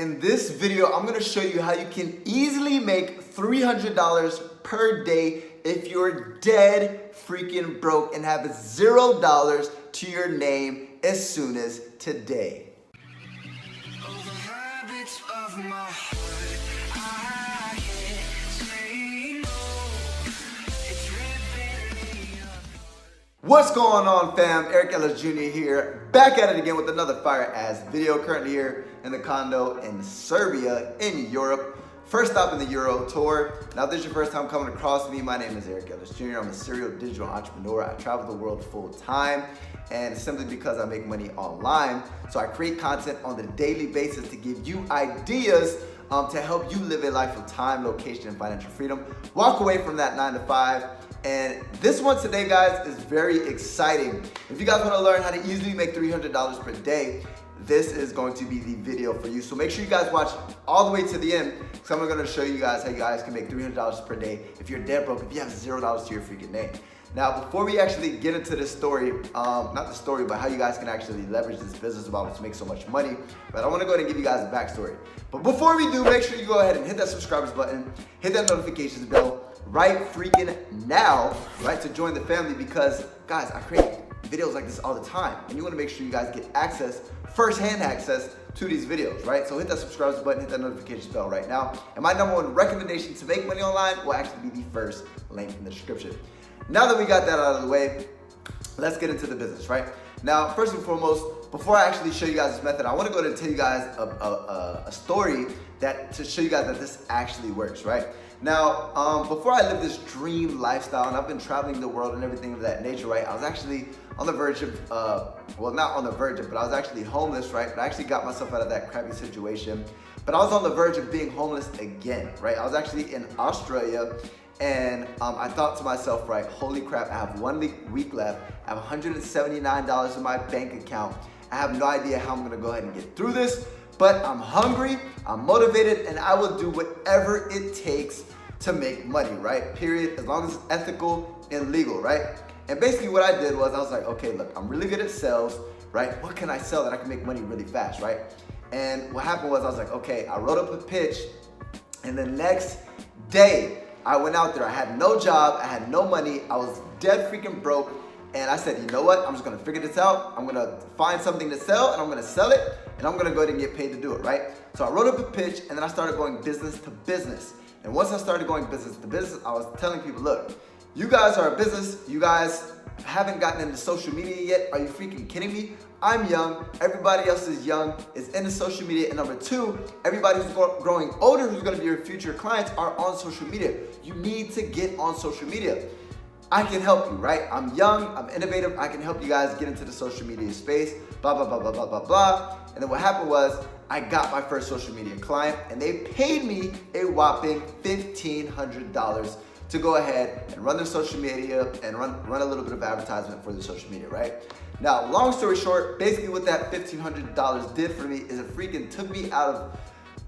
In this video, I'm gonna show you how you can easily make $300 per day if you're dead freaking broke and have $0 to your name as soon as today. What's going on, fam? Eric Ellis Jr. here, back at it again with another fire-ass video. Currently here in the condo in Serbia, in Europe. First stop in the Euro tour. Now, if this is your first time coming across me, my name is Eric Ellis Jr. I'm a serial digital entrepreneur. I travel the world full time, and simply because I make money online, so I create content on a daily basis to give you ideas to help you live a life of time, location, and financial freedom. Walk away from that 9 to 5. And this one today, guys, is very exciting. If you guys want to learn how to easily make $300 per day, this is going to be the video for you. So make sure you guys watch all the way to the end, because I'm going to show you guys how you guys can make $300 per day if you're dead broke, if you have $0 to your freaking name. Now, before we actually get into this story, not the story, but how you guys can actually leverage this business model to make so much money, but I want to go ahead and give you guys a backstory. But before we do, make sure you go ahead and hit that subscribers button, hit that notifications bell right freaking now, right, to join the family, because guys, I create videos like this all the time, and you want to make sure you guys get access, first-hand access to these videos, right? So hit that subscribers button, hit that notification bell right now, and my number one recommendation to make money online will actually be the first link in the description. Now that we got that out of the way, let's get into the business, right? Now, first and foremost, before I actually show you guys this method, I want to go ahead and tell you guys a story to show you guys that this actually works, right? Now, before I lived this dream lifestyle, and I've been traveling the world and everything of that nature, right? I was actually on the verge of, well, not on the verge of, but I was actually homeless, right? But I actually got myself out of that crappy situation. But I was on the verge of being homeless again, right? I was actually in Australia, and I thought to myself, right, holy crap, I have 1 week left. I have $179 in my bank account. I have no idea how I'm gonna go ahead and get through this, but I'm hungry, I'm motivated, and I will do whatever it takes to make money, right? Period, as long as it's ethical and legal, right? And basically what I did was I was like, okay, look, I'm really good at sales, right? What can I sell that I can make money really fast, right? And what happened was I was like, okay, I wrote up a pitch, and the next day I went out there. I had no job, I had no money, I was dead freaking broke, and I said, you know what? I'm just gonna figure this out. I'm gonna find something to sell, and I'm gonna sell it, and I'm gonna go ahead and get paid to do it, right? So I wrote up a pitch, and then I started going business to business. And once I started going business to business, I was telling people, look, you guys are a business, you guys haven't gotten into social media yet. Are you freaking kidding me? I'm young, everybody else is young, is into social media, and number two, everybody who's growing older, who's gonna be your future clients, are on social media. You need to get on social media. I can help you, right? I'm young, I'm innovative, I can help you guys get into the social media space, blah, blah, blah, blah, blah, blah, blah. And then what happened was, I got my first social media client, and they paid me a whopping $1,500 to go ahead and run their social media and run a little bit of advertisement for the social media, right? Now, long story short, basically what that $1,500 did for me is it freaking took me out of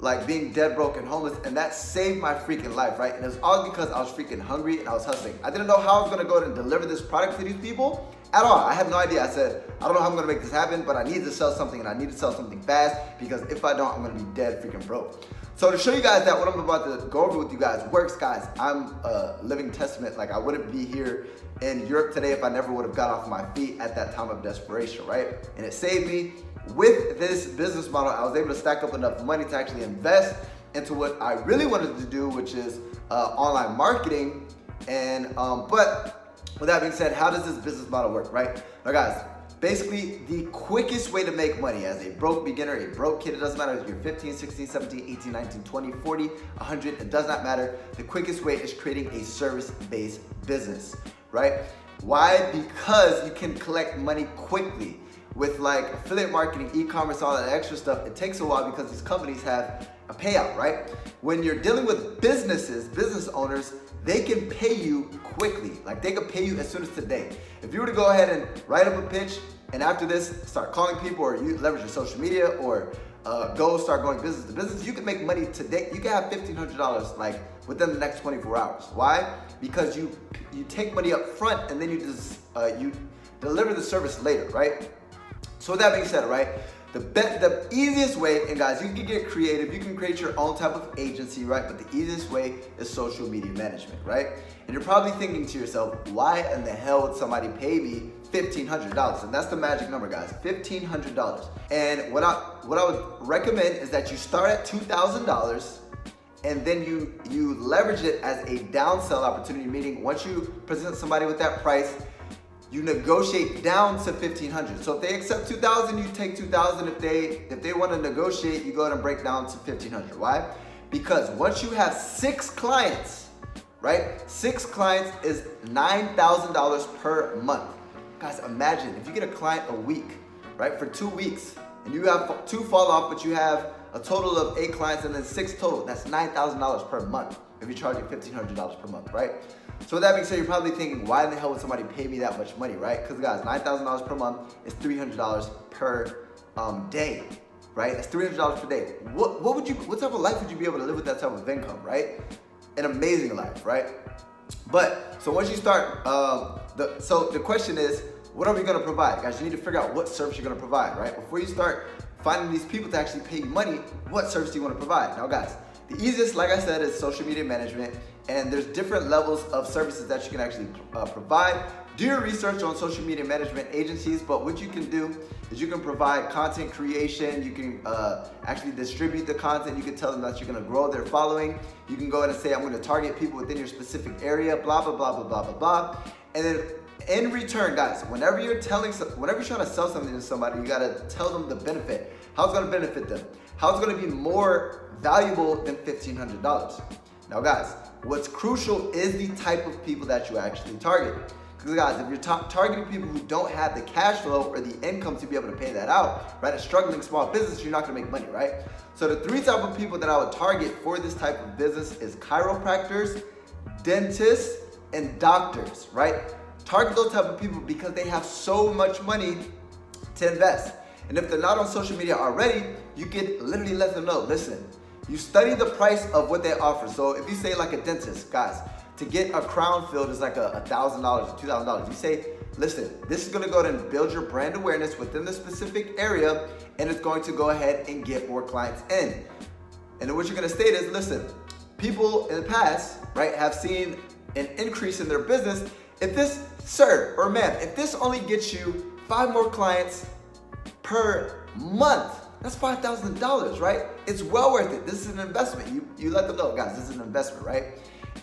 like being dead broke and homeless, and that saved my freaking life, right? And it was all because I was freaking hungry and I was hustling. I didn't know how I was gonna go ahead and deliver this product to these people at all. I had no idea. I said, I don't know how I'm gonna make this happen, but I need to sell something, and I need to sell something fast, because if I don't, I'm gonna be dead freaking broke. So to show you guys that what I'm about to go over with you guys works, guys, I'm a living testament. Like, I wouldn't be here in Europe today if I never would have got off my feet at that time of desperation, right? And it saved me. With this business model, I was able to stack up enough money to actually invest into what I really wanted to do, which is online marketing. And but with that being said, how does this business model work, right? Now, guys, basically the quickest way to make money as a broke beginner, a broke kid, it doesn't matter if you're 15, 16, 17, 18, 19, 20, 40, 100, it does not matter. The quickest way is creating a service-based business, right? Why? Because you can collect money quickly. With like affiliate marketing, e-commerce, all that extra stuff, it takes a while because these companies have a payout, right? When you're dealing with businesses, business owners, they can pay you quickly. Like, they can pay you as soon as today. If you were to go ahead and write up a pitch, and after this start calling people, or you leverage your social media, or go start going business to business, you can make money today. You can have $1,500 like within the next 24 hours. Why? Because you take money up front, and then you deliver the service later, right? So with that being said, right, The easiest way, and guys, you can get creative, you can create your own type of agency, right? But the easiest way is social media management, right? And you're probably thinking to yourself, why in the hell would somebody pay me $1,500? And that's the magic number, guys, $1,500. And what I would recommend is that you start at $2,000 and then you leverage it as a downsell opportunity, meaning once you present somebody with that price, you negotiate down to $1,500. So if they accept $2,000, you take $2,000. If they want to negotiate, you go ahead and break down to $1,500. Why? Because once you have 6 clients, right? 6 clients is $9,000 per month. Guys, imagine if you get a client a week, right? For 2 weeks, and you have 2 fall off, but you have a total of 8 clients and then 6 total. That's $9,000 per month if you're charging $1,500 per month, right? So with that being said, you're probably thinking, why in the hell would somebody pay me that much money, right? Because guys, $9,000 per month is $300 per day, right? That's $300 per day. What type of life would you be able to live with that type of income, right? An amazing life, right? But so once you start, so the question is, what are we going to provide, guys? You need to figure out what service you're going to provide, right? Before you start finding these people to actually pay you money, what service do you want to provide? Now, guys, the easiest, like I said, is social media management, and there's different levels of services that you can actually provide. Do your research on social media management agencies, but what you can do is you can provide content creation, you can actually distribute the content, you can tell them that you're gonna grow their following, you can go ahead and say, I'm gonna target people within your specific area, blah, blah, blah, blah, blah, blah, blah. And then in return, guys, whenever you're trying to sell something to somebody, you gotta tell them the benefit, how it's gonna benefit them, how it's gonna be more valuable than $1,500. Now, guys, what's crucial is the type of people that you actually target. Because guys, if you're targeting people who don't have the cash flow or the income to be able to pay that out, right? A struggling small business, you're not gonna make money, right? So the 3 type of people that I would target for this type of business is chiropractors, dentists, and doctors, right? Target those type of people because they have so much money to invest. And if they're not on social media already, you can literally let them know, listen, you study the price of what they offer. So if you say like a dentist, guys, to get a crown filled is like $1,000 or $2,000. You say, listen, this is gonna go ahead and build your brand awareness within the specific area, and it's going to go ahead and get more clients in. And then what you're gonna state is, listen, people in the past, right, have seen an increase in their business. If this, sir or ma'am, if this only gets you 5 more clients per month, that's $5,000, right? It's well worth it. This is an investment. You let them know, guys, this is an investment, right?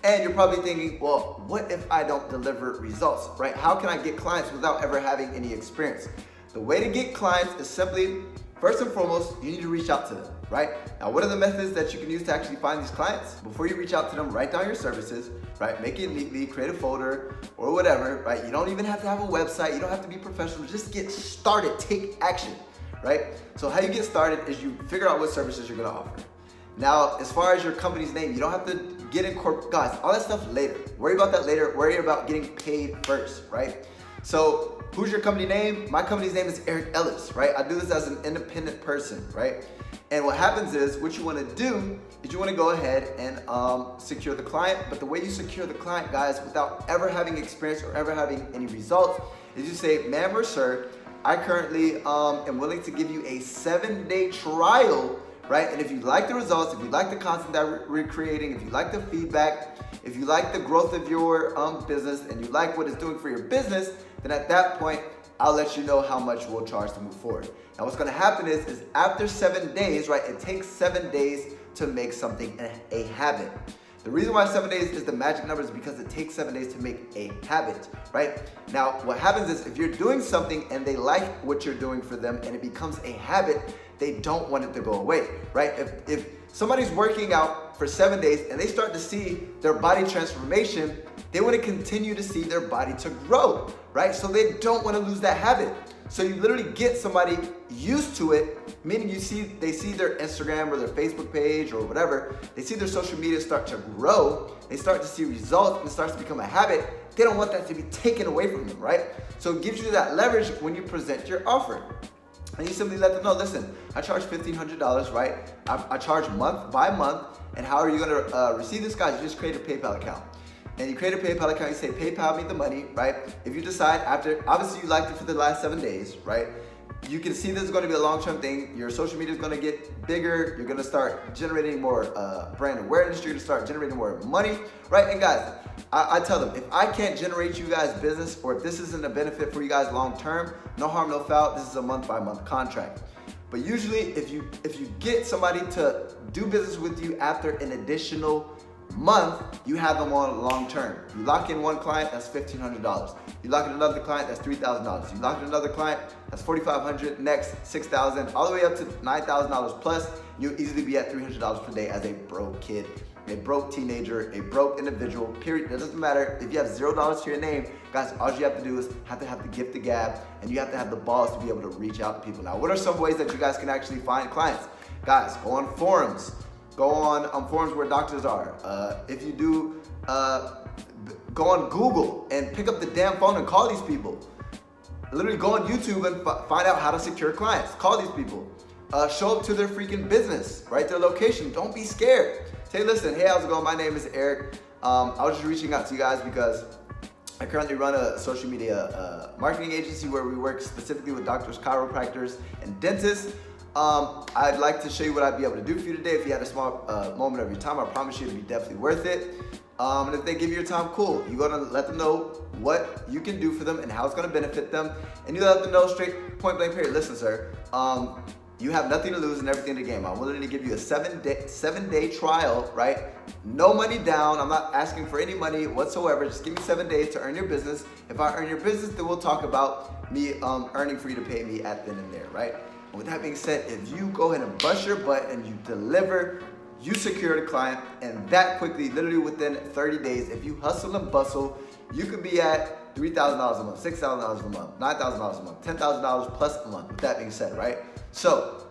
And you're probably thinking, well, what if I don't deliver results, right? How can I get clients without ever having any experience? The way to get clients is simply, first and foremost, you need to reach out to them, right? Now, what are the methods that you can use to actually find these clients? Before you reach out to them, write down your services, right? Make it neatly, create a folder or whatever, right? You don't even have to have a website. You don't have to be professional. Just get started, take action, right? So how you get started is you figure out what services you're gonna offer. Now, as far as your company's name, you don't have to get in corporate, guys, all that stuff later. Worry about that later. Worry about getting paid first, right? So who's your company name? My company's name is Eric Ellis, right? I do this as an independent person, right? And what happens is, what you wanna do is you wanna go ahead and secure the client. But the way you secure the client, guys, without ever having experience or ever having any results, is you say, ma'am or sir, I currently am willing to give you a 7-day trial, right? And if you like the results, if you like the content that we're creating, if you like the feedback, if you like the growth of your business, and you like what it's doing for your business, then at that point, I'll let you know how much we'll charge to move forward. Now, what's gonna happen is after 7 days, right? It takes 7 days to make something a habit. The reason why 7 days is the magic number is because it takes 7 days to make a habit, right? Now, what happens is if you're doing something and they like what you're doing for them and it becomes a habit, they don't want it to go away, right? If somebody's working out for 7 days and they start to see their body transformation, they want to continue to see their body to grow, right? So they don't want to lose that habit. So you literally get somebody used to it, meaning they see their Instagram or their Facebook page or whatever, they see their social media start to grow, they start to see results, and it starts to become a habit. They don't want that to be taken away from them, right? So it gives you that leverage when you present your offer. And you simply let them know, listen, I charge $1,500, right? I charge month by month, and how are you gonna receive this, guys? You just create a PayPal account. And you create a PayPal account, you say, PayPal me the money, right? If you decide after, obviously you liked it for the last 7 days, right? you can see this is going to be a long-term thing. Your social media is going to get bigger. You're going to start generating more brand awareness. You're going to start generating more money, right? And guys, I tell them, if I can't generate you guys business, or if this isn't a benefit for you guys long-term, no harm, no foul. This is a month-by-month contract. But usually, if you get somebody to do business with you after an additional month, you have them on long term. You lock in one client, that's $1,500. You lock in another client, that's $3,000. You lock in another client, that's $4,500. Next, $6,000, all the way up to $9,000 plus. You'll easily be at $300 per day as a broke kid, a broke teenager, a broke individual. Period. It doesn't matter if you have $0 to your name, guys. All you have to do is have the gift, the gab, and you have to have the balls to be able to reach out to people. Now, what are some ways that you guys can actually find clients? Guys, go on forums. Go on forums where doctors are. If you do, go on Google and pick up the damn phone and call these people. Literally go on YouTube and find out how to secure clients. Call these people. Show up to their freaking business, right? Their location. Don't be scared. Say, listen, hey, how's it going? My name is Eric. I was just reaching out to you guys because I currently run a social media marketing agency where we work specifically with doctors, chiropractors, and dentists. I'd like to show you what I'd be able to do for you today. If you had a small moment of your time, I promise you it'd be definitely worth it. And if they give you your time, cool. You're gonna let them know what you can do for them and how it's gonna benefit them. And you let them know straight, point blank period. Listen, sir, you have nothing to lose and everything to gain. I'm willing to give you a seven-day trial, right? No money down. I'm not asking for any money whatsoever. Just give me 7 days to earn your business. If I earn your business, then we'll talk about me earning for you to pay me at then and there, right? And with that being said, if you go ahead and bust your butt and you deliver, you secure the client, and that quickly, literally within 30 days, if you hustle and bustle, you could be at $3,000 a month, $6,000 a month, $9,000 a month, $10,000 plus a month. With that being said, right? So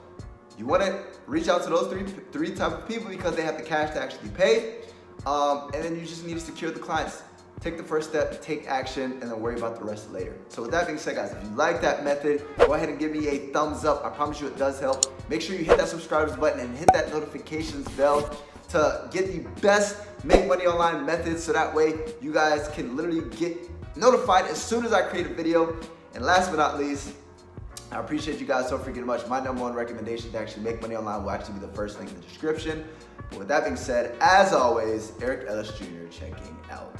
you want to reach out to those three type of people because they have the cash to actually pay, and then you just need to secure the clients. Take the first step, take action, and then worry about the rest later. So with that being said, guys, if you like that method, go ahead and give me a thumbs up. I promise you it does help. Make sure you hit that subscribers button and hit that notifications bell to get the best make money online methods, so that way you guys can literally get notified as soon as I create a video. And last but not least, I appreciate you guys so freaking much. My #1 recommendation to actually make money online will actually be the first link in the description. But with that being said, as always, Eric Ellis Jr. checking out.